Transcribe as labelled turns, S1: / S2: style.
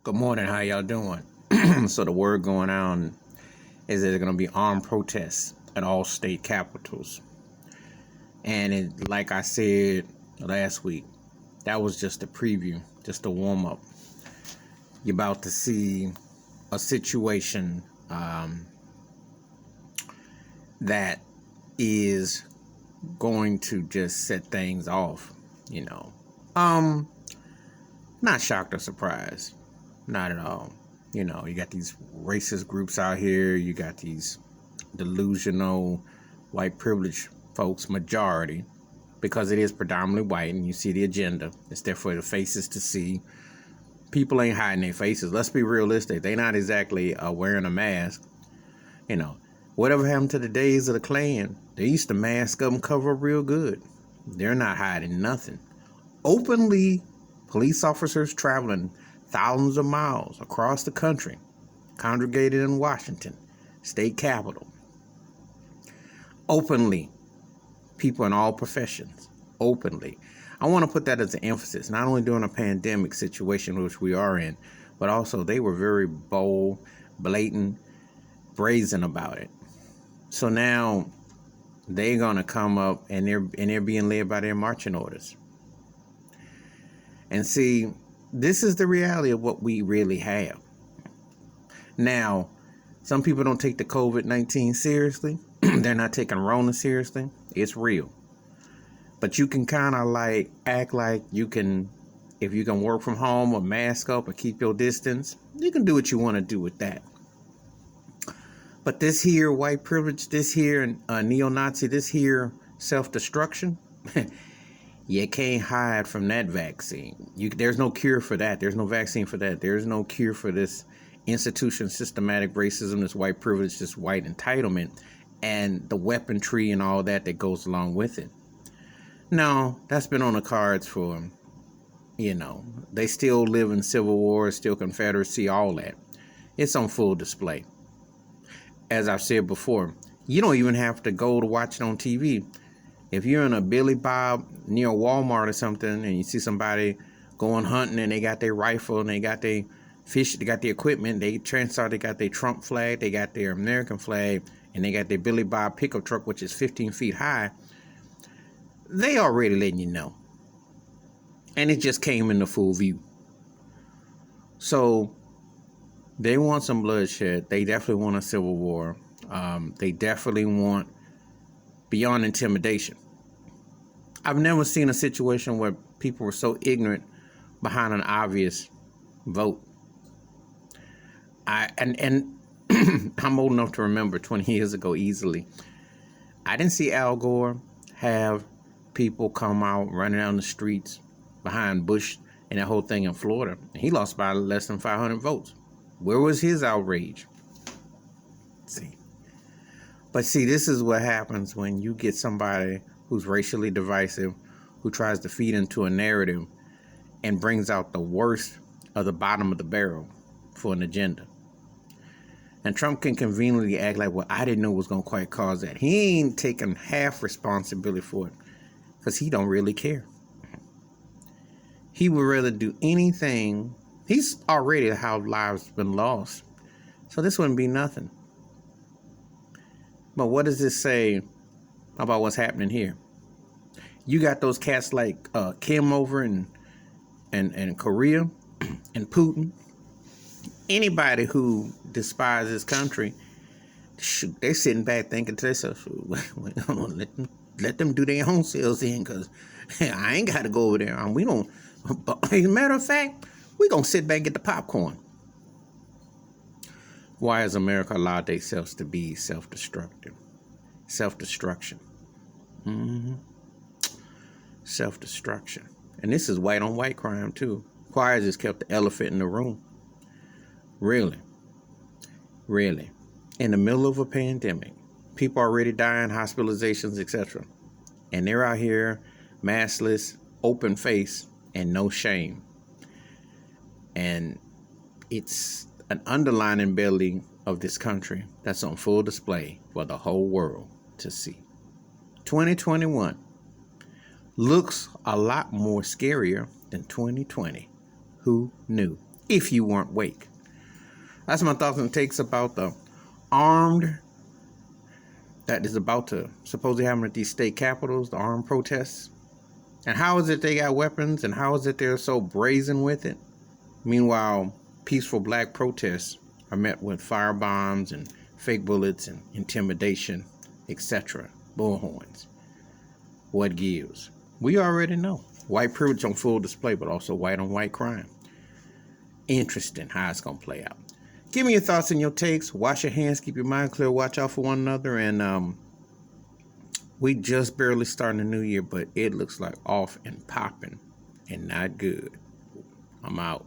S1: Good morning. How y'all doing? So the word going on is there's going to be armed protests at all state capitals. Like I said last week, that was just a preview, just a warm up. You're about to see a situation that is going to just set things off. You know, um, not shocked or surprised, not at all. You got these racist groups out here. You got these delusional white privilege folks, majority, because it is predominantly white, and you see the agenda. It's there for the faces to see. People ain't hiding their faces. Let's be realistic. They not exactly wearing a mask. You know, whatever happened to the days of the Klan? They used to mask up and cover up real good. They're not hiding nothing. Openly, police officers traveling thousands of miles across the country, congregated in Washington, state capitol. Openly, people in all professions, openly. I want to put that as an emphasis, not only during a pandemic situation, which we are in, but also they were very bold, blatant, brazen about it. So now they're going to come up and they're being led by their marching orders. And see, this is the reality of what we really have. Now, some people don't take the COVID-19 seriously. They're not taking Rona seriously. It's real. But you can kind of like act like you can, if you can work from home or mask up or keep your distance, you can do what you want to do with that. But this here white privilege, this here neo-Nazi, this here self-destruction, you can't hide from that vaccine. There's no cure for that. There's no vaccine for that. There's no cure for this institution, systematic racism, this white privilege, this white entitlement, and the weaponry and all that goes along with it. No, that's been on the cards for, they still live in civil war, still Confederacy, all that. It's on full display. As I've said before, you don't even have to go to watch it on TV. If you're in a Billy Bob near Walmart or something and you see somebody going hunting and they got their rifle and they got their fish, they got the equipment, they got their Trump flag, they got their American flag, and they got their Billy Bob pickup truck, which is 15 feet high, they already letting you know. And it just came into full view. So they want some bloodshed. They definitely want a civil war. They definitely want beyond intimidation. I've never seen a situation where people were so ignorant behind an obvious vote. I'm old enough to remember 20 years ago easily. I didn't see Al Gore have people come out running down the streets behind Bush and that whole thing in Florida. He lost by less than 500 votes. Where was his outrage? But see, this is what happens when you get somebody who's racially divisive, who tries to feed into a narrative and brings out the worst of the bottom of the barrel for an agenda. And Trump can conveniently act like, well, I didn't know it was going to quite cause that. He ain't taking half responsibility for it because he don't really care. He would rather do anything. He's already how lives been lost. So this wouldn't be nothing. But what does this say about what's happening here? You got those cats like Kim over in Korea and Putin. Anybody who despises this country, they're sitting back thinking to themselves, let them do their own selves in, because I ain't got to go over there. We don't. As a matter of fact, we're going to sit back and get the popcorn. Why has America allowed themselves to be self-destructive? Self-destruction. Self-destruction. And this is white on white crime too. Choir just kept the elephant in the room. Really. In the middle of a pandemic, people already dying, hospitalizations, etc. And they're out here maskless, open face, and no shame. And it's an underlining belly of this country that's on full display for the whole world to see. 2021 looks a lot more scarier than 2020. Who knew? if you weren't wake. That's my thoughts and takes about the armed that is about to supposedly happen at these state capitals, the armed protests. And how is it they got weapons, and how is it they're so brazen with it? Meanwhile, peaceful black protests are met with fire bombs and fake bullets and intimidation, etc. Bullhorns. What gives? We already know. White privilege on full display, but also white on white crime. Interesting how it's going to play out. Give me your thoughts and your takes. Wash your hands, keep your mind clear, watch out for one another. And we just barely starting the new year, but it looks like off and popping and not good. I'm out.